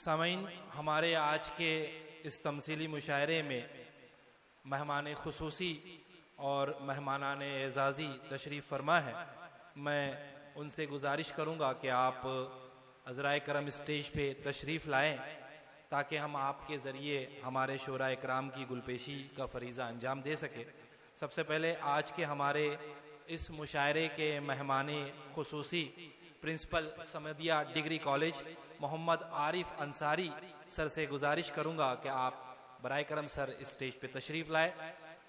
सामीन, हमारे आज के इस तमसीली मुशायरे में मेहमान खुसूसी और मेहमानान एजाज़ी तशरीफ़ फरमा है। मैं उनसे गुजारिश करूँगा कि आप अज़राए करम स्टेज पे तशरीफ़ लाएं ताकि हम आपके ज़रिए हमारे शोराए कराम की गुलपेशी का फरीज़ा अंजाम दे सके। सबसे पहले आज के हमारे इस मुशायरे के मेहमान खुसूसी principal Samadiya degree college Mohammad Arif Ansari sir से गुजारिश करूंगा कि आप बराए करम सर स्टेज पे तशरीफ लाए।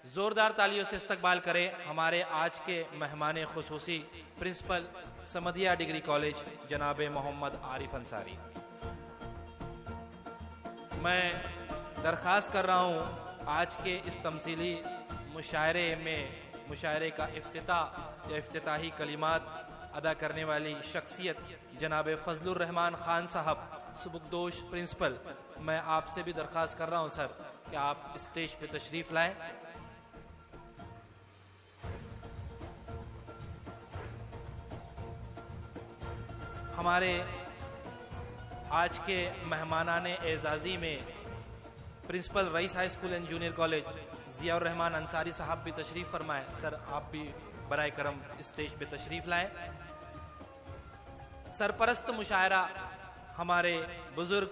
जोरदार तालियों से इस्तकबाल करें हमारे आज के मेहमान खुसूसी प्रिंसिपल समदिया डिग्री कॉलेज जनाब मोहम्मद आरिफ अंसारी। मैं दरख्वास्त कर रहा हूँ आज के इस तमसीली मुशायरे में मुशायरे का इफ्तिताह या इफ्तिताही कलिमात अदा करने वाली शख्सियत जनाब फजलुर रहमान खान साहब सुबुकदोश प्रिंसिपल, मैं आपसे भी दरख्वास्त कर रहा हूं सर कि आप स्टेज पे तशरीफ लाएं। हमारे आज के मेहमानान एजाज़ी में principal Rais high school and junior college Ziaur Rahman Ansari साहब भी तशरीफ फरमाएं। सर आप भी बराए करम स्टेज पे तशरीफ लाएं। सरपरस्त मुशायरा हमारे बुजुर्ग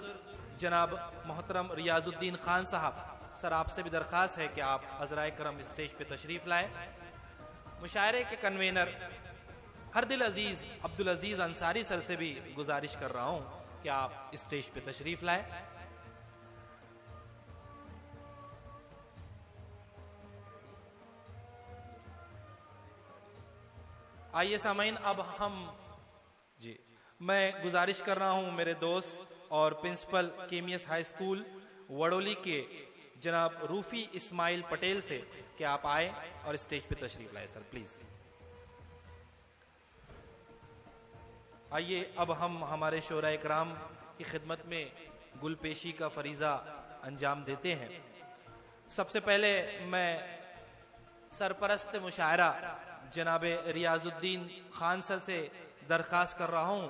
जनाब मोहतरम रियाजुद्दीन खान साहब, सर आपसे भी दरख्वास्त है कि आप अज़राए करम स्टेज पे तशरीफ लाएं। मुशायरे के कन्वेनर हर दिल अजीज अब्दुल अजीज अंसारी सर से भी गुजारिश कर रहा हूं कि आप स्टेज पे तशरीफ लाएं। आइए सामीन, अब हम जी मैं गुजारिश कर रहा हूं मेरे दोस्त और प्रिंसिपल केमियस हाई स्कूल वडोली के जनाब रूफी इस्माइल पटेल से कि आप आए और स्टेज पे तशरीफ लाए सर प्लीज। आइए अब हम हमारे शोराए कराम की खिदमत में गुलपेशी का फरीजा अंजाम देते हैं। सबसे पहले मैं सरपरस्त मुशायरा जनाब रियाजुद्दीन खान सर से दरख्वास्त कर रहा हूं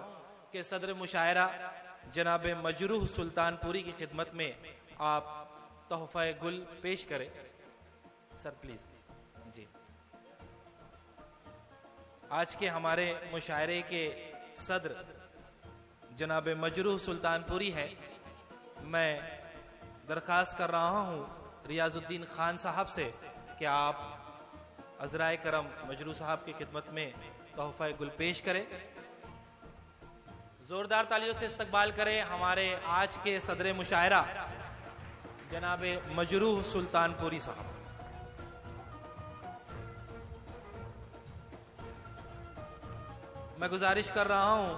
कि सदर मुशायरा जनाब मजरूह सुल्तानपुरी की खिदमत में आप तोहफा गुल पेश करें सर प्लीज जी। आज के हमारे मुशायरे के सदर जनाब मजरूह सुल्तानपुरी है। मैं दरख्वास्त कर रहा हूं रियाजुद्दीन खान साहब से कि आप अज़राए करम मजरूह साहब की खिदमत में तोहफा गुल पेश करें। जोरदार तालियों से इस्तकबाल करें हमारे आज के सदर मुशायरा जनाब मजरूह सुल्तानपुरी साहब। मैं गुजारिश कर रहा हूं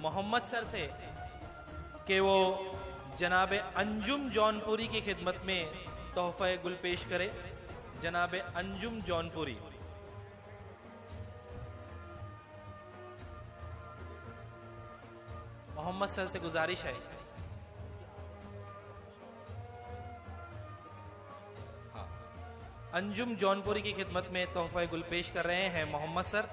मोहम्मद सर से कि वो जनाब अंजुम जौनपुरी की खिदमत में तोहफा गुल पेश करे। जनाब अंजुम जौनपुरी, मोहम्मद सर से गुजारिश है। हाँ, अंजुम जौनपुरी की खिदमत में तोहफा गुल पेश कर रहे हैं मोहम्मद सर।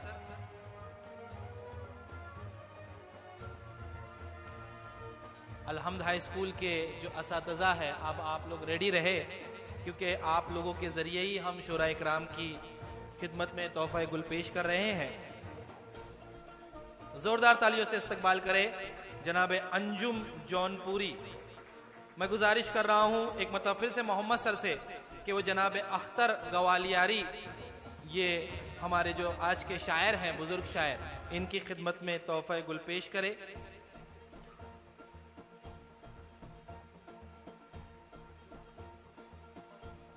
अलहम्द हाई स्कूल के जो असातिज़ा है, अब आप लोग रेडी रहे क्योंकि आप लोगों के ज़रिए ही हम शोराए कराम की खिदमत में तोहफा गुल पेश कर रहे हैं। जोरदार तालियों से इस्तकबाल करें जनाब अंजुम जौनपुरी। मैं गुजारिश कर रहा हूं एक मतलब फिर से मोहम्मद सर से कि वो जनाब अख्तर गवालियारी, ये हमारे जो आज के शायर हैं बुजुर्ग शायर, इनकी खिदमत में तोहफा गुल पेश करे।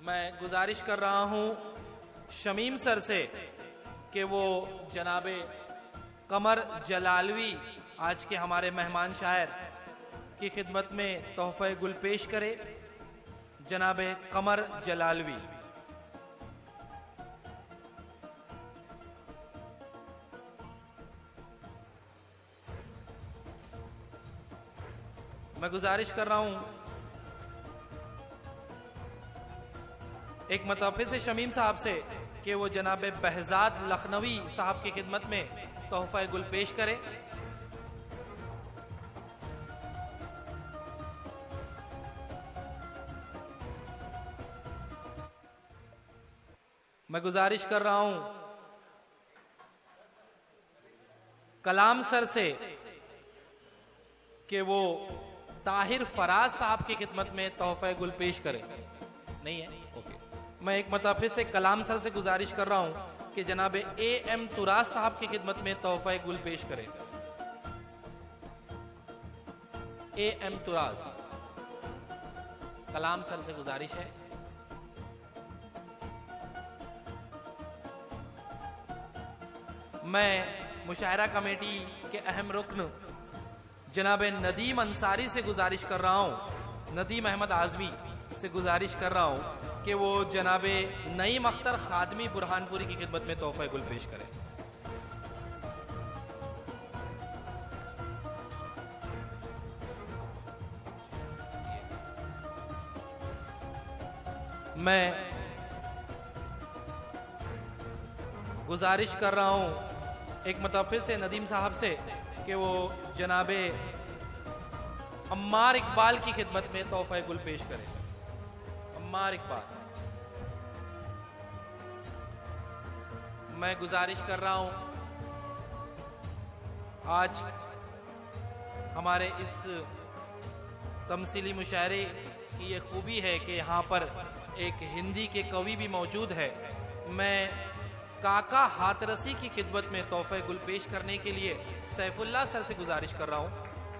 मैं गुजारिश कर रहा हूं शमीम सर से कि वो जनाबे कमर जलालवी, आज के हमारे मेहमान शायर, की खिदमत में तोहफा गुल पेश करे। जनाबे कमर जलालवी। मैं गुजारिश कर रहा हूं एक मतलब फिर से शमीम साहब से कि वो जनाब बहजाद लखनवी साहब की खिदमत में तोहफा गुल पेश करे। मैं गुजारिश कर रहा हूं कलाम सर से कि वो ताहिर फराज साहब की खिदमत में तोहफा गुल पेश करे। नहीं है? ओके। मैं एक मतलब फिर से कलाम सर से गुजारिश कर रहा हूं कि जनाब एम तुराज साहब की खिदमत में तोहफा गुल पेश करे। एम तुराज, कलाम सर से गुजारिश है। मैं मुशायरा कमेटी के अहम रुकन जनाब नदीम अंसारी से गुजारिश कर रहा हूं, नदीम अहमद आजमी से गुजारिश कर रहा हूं कि वो जनाब नईम अख्तर खादमी बुरहानपुरी की खिदमत में तोहफा गुल पेश करें। मैं गुजारिश कर रहा हूं एक मतलब फिर से नदीम साहब से कि वो जनाबे अम्मार इकबाल की खिदमत में तोहफा गुल पेश करें। अम्मार इकबाल, मैं गुजारिश कर रहा हूं, आज हमारे इस तमसीली मुशायरे की ये खूबी है कि यहाँ पर एक हिंदी के कवि भी मौजूद है। मैं काका हाथरसी की खिदमत में तोहफा गुल पेश करने के लिए सैफुल्लाह सर से गुजारिश कर रहा हूं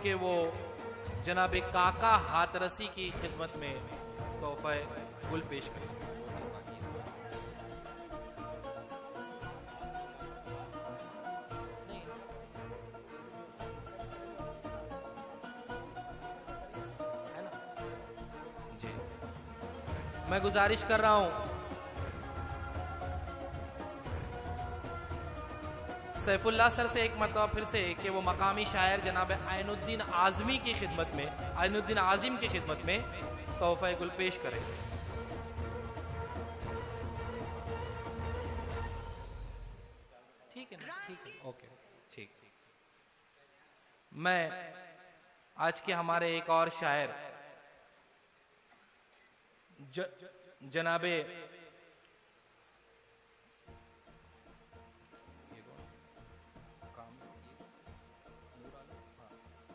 कि वो जनाब काका हाथरसी की खिदमत में तोहफा गुल पेश करें। है ना जी? मैं गुजारिश कर रहा हूं सैफुल्लाह सर से एक मरतबा फिर से कि वो मकामी शायर जनाब आइनुद्दीन आजमी की खिदमत में, आइनुद्दीन आजिम की खिदमत में तोहफा गुल पेश करें। ठीक है ना? ठीक है, ओके, ठीक। मैं आज के हमारे एक और शायर जनाबे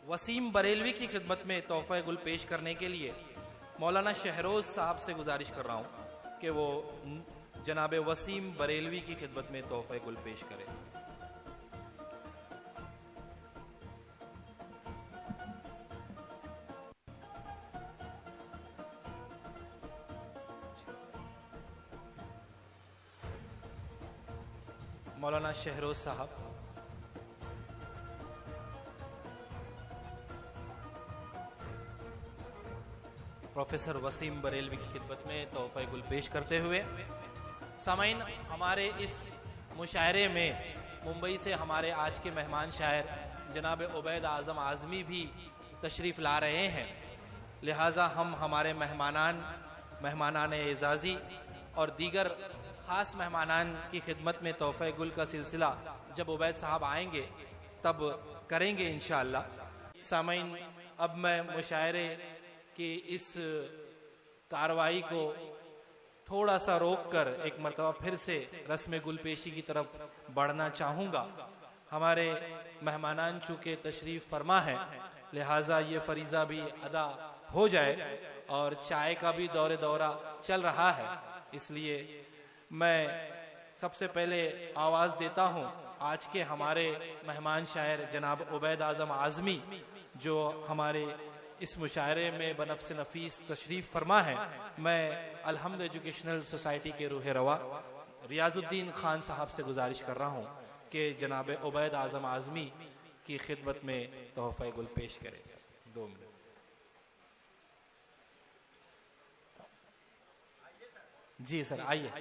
वसीम बरेलवी की खिदमत में तोहफा गुल पेश करने के लिए मौलाना शहरोज साहब से गुजारिश कर रहा हूं कि वो जनाब वसीम बरेलवी की खिदमत में तोहफा गुल पेश करें। मौलाना शहरोज साहब, प्रोफेसर वसीम बरेलवी की खिदमत में तोहफा गुल पेश करते हुए सामाइन, हमारे इस मुशायरे में मुंबई से हमारे आज के मेहमान शायर जनाब उबैद आजम आजमी भी तशरीफ़ ला रहे हैं। लिहाजा हम हमारे मेहमानान एजाज़ी और दीगर ख़ास मेहमानान की खिदमत में तोहफा गुल का सिलसिला जब उबैद साहब आएंगे तब करेंगे इंशाअल्लाह। सामाइन, अब मैं मुशायरे कि इस कार्रवाई को थोड़ा सा रोककर एक मरतबा फिर से रस्म गुलपेशी की तरफ बढ़ना चाहूँगा। हमारे मेहमानान चूँकि तशरीफ़ फरमा है, लिहाजा ये फरीज़ा भी अदा हो जाए और चाय का भी दौरा चल रहा है, इसलिए मैं सबसे पहले आवाज़ देता हूँ आज के हमारे मेहमान शायर जनाब उबैद आज़म आज़मी, जो हमारे इस मुशायरे में बनफ्स नफीस तशरीफ फरमा है। मैं अलहम्द एजुकेशनल सोसाइटी के रूह रवा रियाजुद्दीन खान साहब से गुजारिश कर रहा हूँ कि जनाब उबैद आज़म आज़मी की खिदमत में तोहफा गुल पेश करें। 2 मिनट। जी सर, आइए।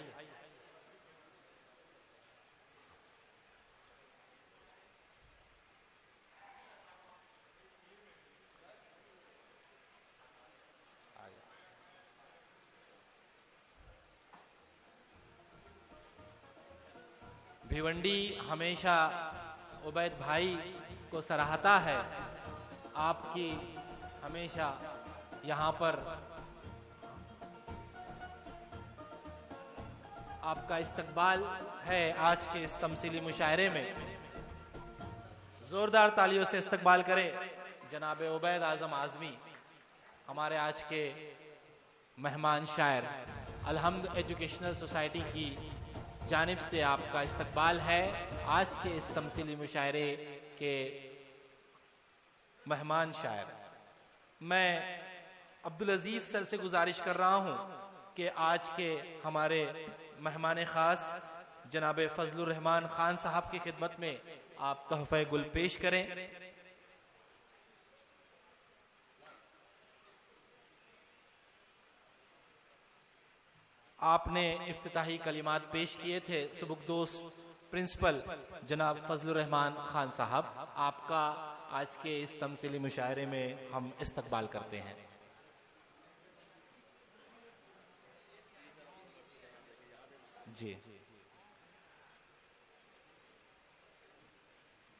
भिवंडी हमेशा उबैद भाई को सराहता है। आपकी हमेशा यहाँ पर आपका इस्तकबाल है। आज के इस तमसीली मुशायरे में जोरदार तालियों से इस्तकबाल करें जनाब उबैद आजम आजमी, हमारे आज के मेहमान शायर। अलहम्द एजुकेशनल सोसाइटी की जानिब से आपका इस्तकबाल है आज के इस तमसीली मुशायरे के मेहमान शायर। मैं अब्दुल अजीज सर से गुजारिश कर रहा हूं कि आज के हमारे मेहमान खास जनाब फजलुर रहमान खान साहब की खिदमत में आप तोहफे गुल पेश करें। आपने इफ्तिताही कलिमात पेश किए थे सुबुकदोस प्रिंसिपल जनाब फजलुर रहमान खान साहब। आपका आज के इस तमसीली मुशायरे में हम इस्तकबाल करते हैं। जी,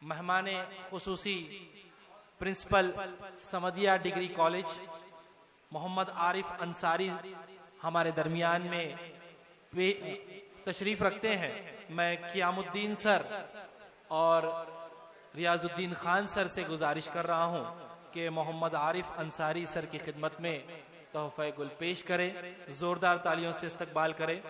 मेहमाने खुसूसी principal Samadiya degree college Mohammad Arif Ansari हमारे दरमियान में तशरीफ रखते हैं। मैं कियामुद्दीन सर और रियाजुद्दीन खान सर से गुजारिश कर रहा हूं कि मोहम्मद आरिफ अंसारी सर की खिदमत में तोहफे गुल पेश करें। जोरदार तालियों से इस्तकबाल करें।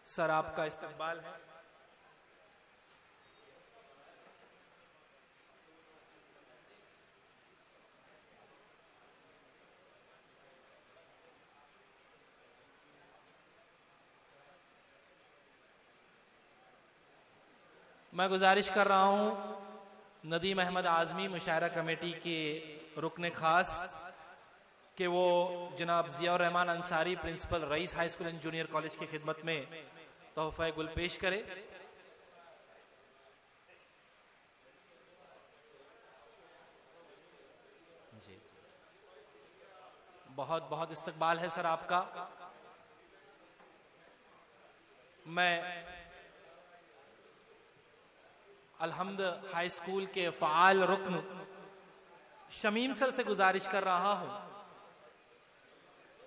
सर आपका इस्तकबाल है। मैं गुजारिश कर रहा हूं नदीम अहमद आजमी मुशायरा कमेटी के रुकन खास कि वो जनाब Ziaur Rahman Ansari principal Rais high school and junior college की खिदमत में तोहफा गुल पेश करे। जी, बहुत बहुत इस्तकबाल है सर आपका। मैं अलहम्द हाई स्कूल के फ़आल रुकन शमीम सर से गुजारिश कर रहा हूं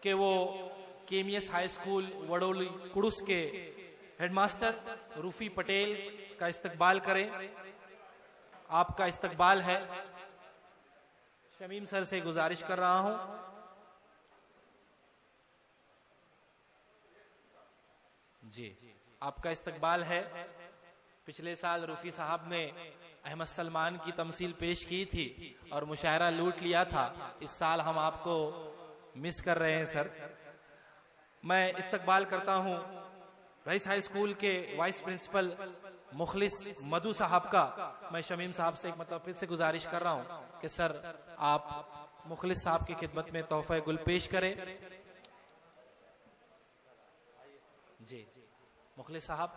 कि वो केमीएस हाई स्कूल वडोली कुड़ुस के हेडमास्टर रूफी पटेल का इस्तकबाल करें। आपका इस्तकबाल है। शमीम सर से गुजारिश कर रहा हूं। जी, आपका इस्तकबाल है। पिछले साल रूफी साहब ने अहमद सलमान की तमसील पेश की थी और मुशायरा लूट लिया था। इस साल हम आपको मिस कर रहे हैं सर। मैं इस्तकबाल करता हूं रईस हाई स्कूल के वाइस प्रिंसिपल मुखलिस मधु साहब का। मैं शमीम साहब से एक मतलब फिर से गुजारिश कर रहा हूं कि सर आप मुखलिस साहब की खिदमत में तोहफा गुल पेश करें। जी, मुखलिस साहब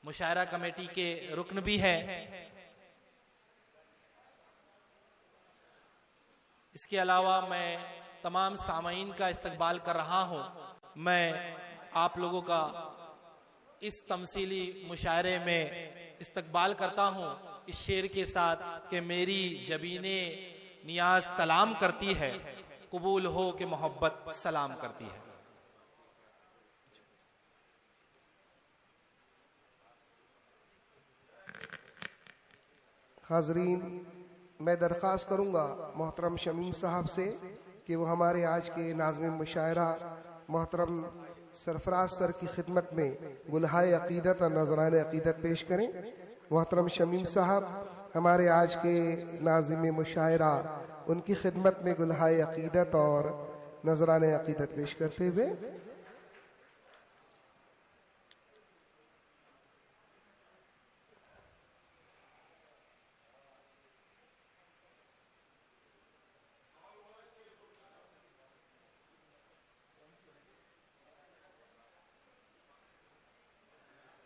मुशायरा कमेटी के रुकन भी हैं। इसके अलावा मैं तमाम सामाईन का इस्तकबाल कर रहा हूं। मैं आप लोगों का इस तमसीली मुशायरे में इस्तकबाल करता हूं इस शेर के साथ कि मेरी जबीने नियाज सलाम करती है, कबूल हो कि मोहब्बत सलाम करती है। हाजरीन, मैं दरख्वास्त करूंगा मोहतरम शमीम साहब से कि वो हमारे आज के नाज़िम मुशायरा मोहतरम सरफराज सर की खिदमत में गुलहाए अकीदत और नजरान अकीदत पेश करें। मोहतरम शमीम साहब हमारे आज के नाज़िम मुशायरा उनकी खिदमत में गुलहाए अकीदत और नजरान अकीदत पेश करते हुए